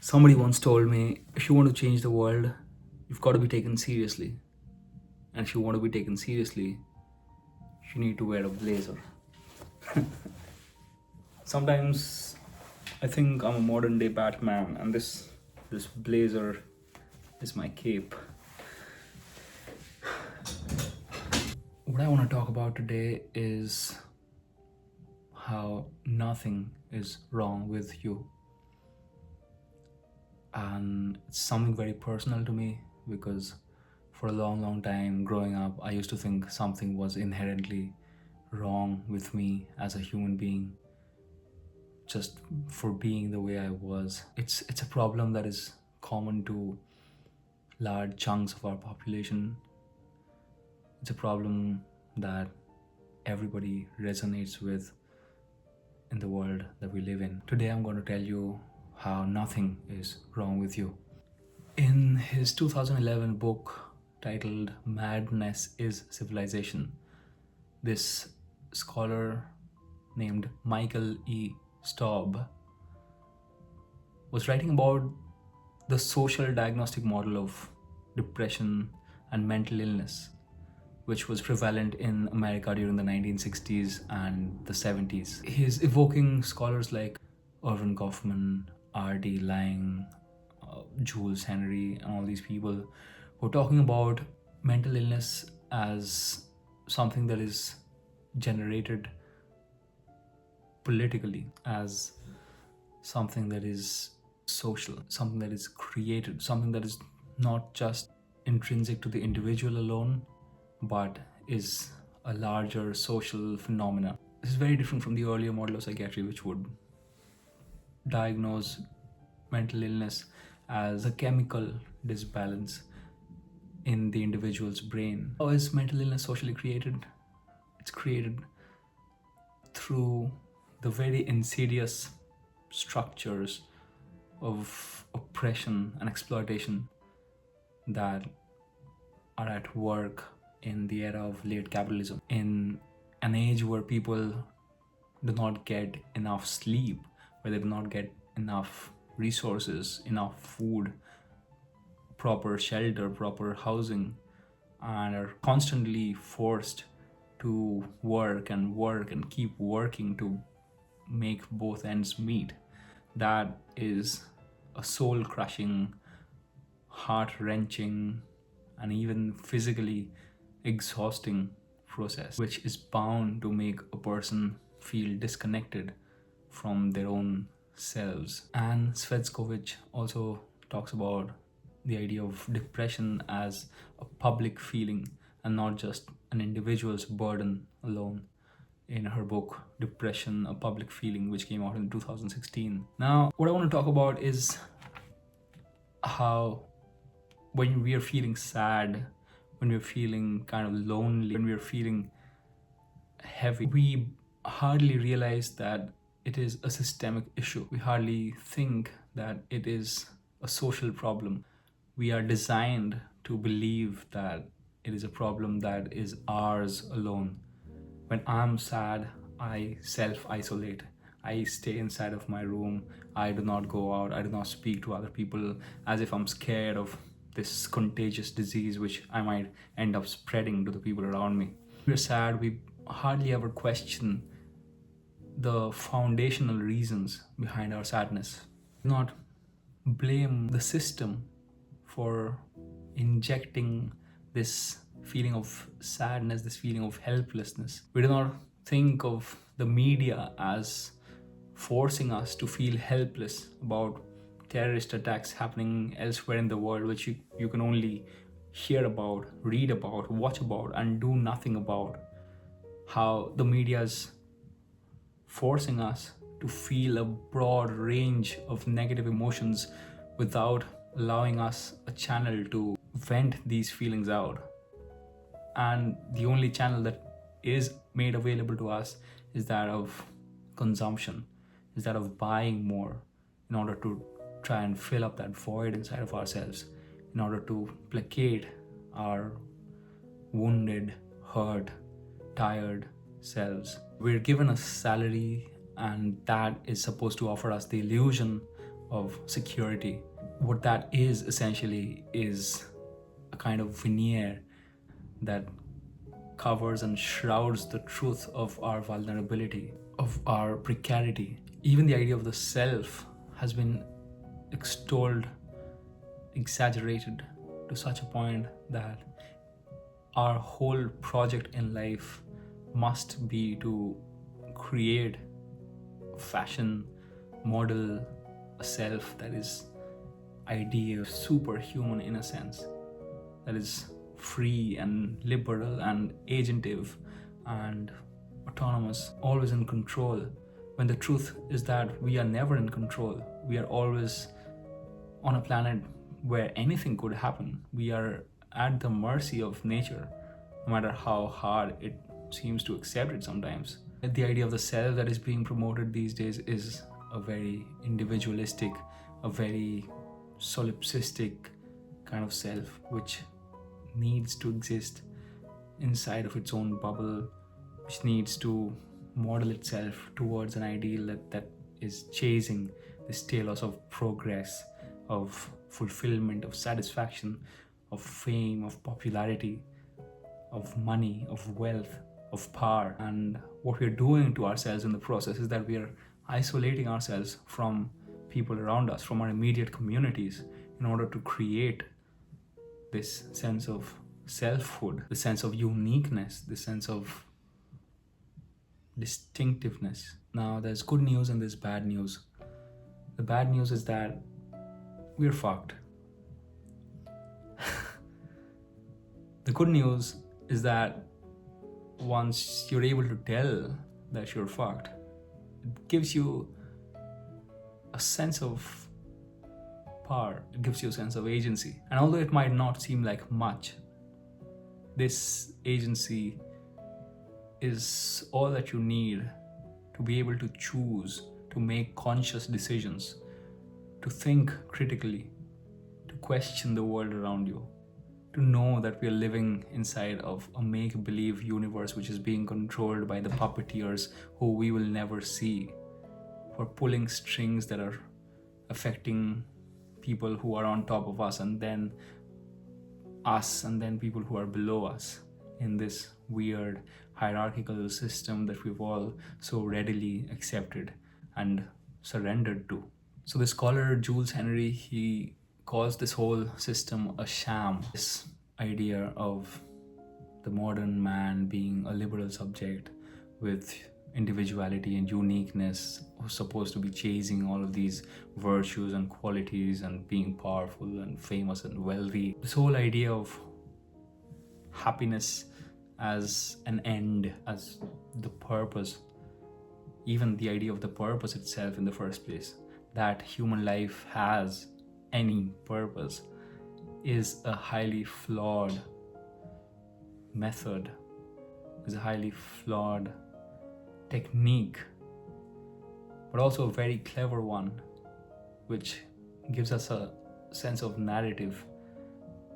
Somebody once told me, if you want to change the world, you've got to be taken seriously. And if you want to be taken seriously, you need to wear a blazer. Sometimes I think I'm a modern day Batman, and this blazer is my cape. What I want to talk about today is how nothing is wrong with you. And it's something very personal to me because for a long time growing up, I used to think something was inherently wrong with me as a human being just for being the way I was. It's a problem that is common to large chunks of our population. It's a problem that everybody resonates with in the world that we live in. Today I'm going to tell you how nothing is wrong with you. In his 2011 book titled Madness is Civilization, this scholar named Michael E. Staub was writing about the social diagnostic model of depression and mental illness, which was prevalent in America during the 1960s and the 70s. He's evoking scholars like Irvin Goffman, R.D. Laing, Jules Henry, and all these people who are talking about mental illness as something that is generated politically, as something that is social, something that is created, something that is not just intrinsic to the individual alone, but is a larger social phenomena. This is very different from the earlier model of psychiatry, which would diagnose mental illness as a chemical disbalance in the individual's brain. How is mental illness socially created? It's created through the very insidious structures of oppression and exploitation that are at work in the era of late capitalism, in an age where people do not get enough sleep, where they do not get enough resources, enough food, proper shelter, proper housing, and are constantly forced to work and keep working to make both ends meet. That is a soul crushing, heart wrenching, and even physically exhausting process, which is bound to make a person feel disconnected from their own selves. And Svetskovich also talks about the idea of depression as a public feeling and not just an individual's burden alone, in her book Depression, a Public Feeling, which came out in 2016. Now, what I want to talk about is how when we are feeling sad, when we're feeling kind of lonely, when we're feeling heavy, we hardly realize that it is a systemic issue. We hardly think that it is a social problem. We are designed to believe that it is a problem that is ours alone. When I'm sad, I self-isolate. I stay inside of my room. I do not go out. I do not speak to other people, as if I'm scared of this contagious disease which I might end up spreading to the people around me. When we're sad, we hardly ever question the foundational reasons behind our sadness. Do not blame the system for injecting this feeling of sadness, this feeling of helplessness. We do not think of the media as forcing us to feel helpless about terrorist attacks happening elsewhere in the world, which you can only hear about, read about, watch about, and do nothing about. How the media is forcing us to feel a broad range of negative emotions without allowing us a channel to vent these feelings out. And the only channel that is made available to us is that of consumption, is that of buying more in order to try and fill up that void inside of ourselves, in order to placate our wounded, hurt, tired selves. We're given a salary, and that is supposed to offer us the illusion of security. What that is essentially is a kind of veneer that covers and shrouds the truth of our vulnerability, of our precarity. Even the idea of the self has been extolled, exaggerated to such a point that our whole project in life must be to create, fashion, model a self that is ideal, superhuman in a sense, that is free and liberal and agentive and autonomous, always in control, when the truth is that we are never in control. We are always on a planet where anything could happen. We are at the mercy of nature, no matter how hard it seems to accept it sometimes. The idea of the self that is being promoted these days is a very individualistic, a very solipsistic kind of self, which needs to exist inside of its own bubble, which needs to model itself towards an ideal that is chasing this telos of progress, of fulfillment, of satisfaction, of fame, of popularity, of money, of wealth, of power. And what we're doing to ourselves in the process is that we are isolating ourselves from people around us, from our immediate communities, in order to create this sense of selfhood, the sense of uniqueness, the sense of distinctiveness. Now, there's good news and there's bad news. The bad news is that we're fucked. The good news is that once you're able to tell that you're fucked, it gives you a sense of power, it gives you a sense of agency. And although it might not seem like much, this agency is all that you need to be able to choose, to make conscious decisions, to think critically, to question the world around you, to know that we are living inside of a make-believe universe which is being controlled by the puppeteers who we will never see, for pulling strings that are affecting people who are on top of us, and then us, and then people who are below us, in this weird hierarchical system that we've all so readily accepted and surrendered to. So the scholar Jules Henry, he calls this whole system a sham. This idea of the modern man being a liberal subject with individuality and uniqueness, who's supposed to be chasing all of these virtues and qualities and being powerful and famous and wealthy. This whole idea of happiness as an end, as the purpose, even the idea of the purpose itself in the first place, that human life has any purpose, is a highly flawed method, is a highly flawed technique, but also a very clever one, which gives us a sense of narrative,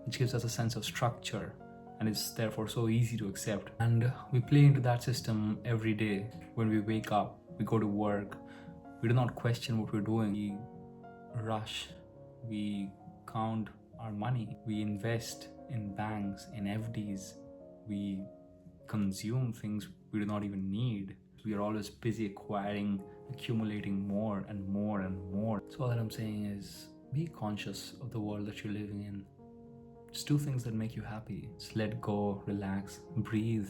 which gives us a sense of structure, and is therefore so easy to accept. And we play into that system every day. When we wake up, we go to work, we do not question what we're doing. We rush, we count our money, we invest in banks, in FDs, we consume things we do not even need. We are always busy acquiring, accumulating more and more and more. So all that I'm saying is, be conscious of the world that you're living in. Just do things that make you happy. Just let go, relax, breathe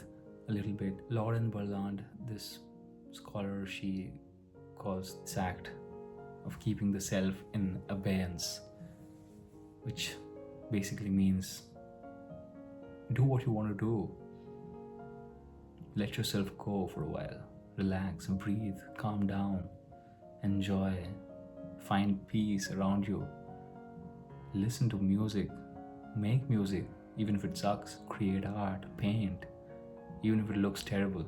a little bit. Lauren Berland, this scholar, she calls this act of keeping the self in abeyance, which basically means do what you want to do. Let yourself go for a while. Relax, breathe, calm down, enjoy, find peace around you. Listen to music, make music, even if it sucks. Create art, paint, even if it looks terrible.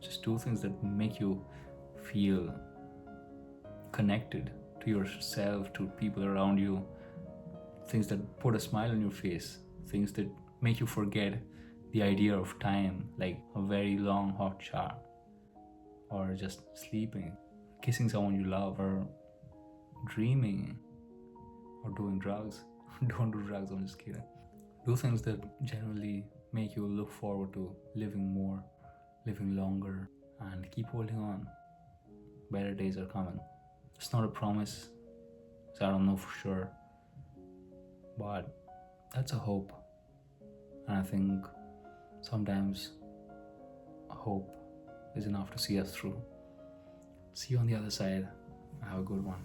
Just do things that make you feel connected to yourself, to people around you. Things that put a smile on your face, things that make you forget the idea of time, like a very long hot shower, or just sleeping, kissing someone you love, or dreaming, or doing drugs. Don't do drugs, I'm just kidding. Do things that generally make you look forward to living more, living longer, and keep holding on. Better days are coming. It's not a promise, so I don't know for sure, but that's a hope. And I think sometimes hope is enough to see us through. See you on the other side. Have a good one.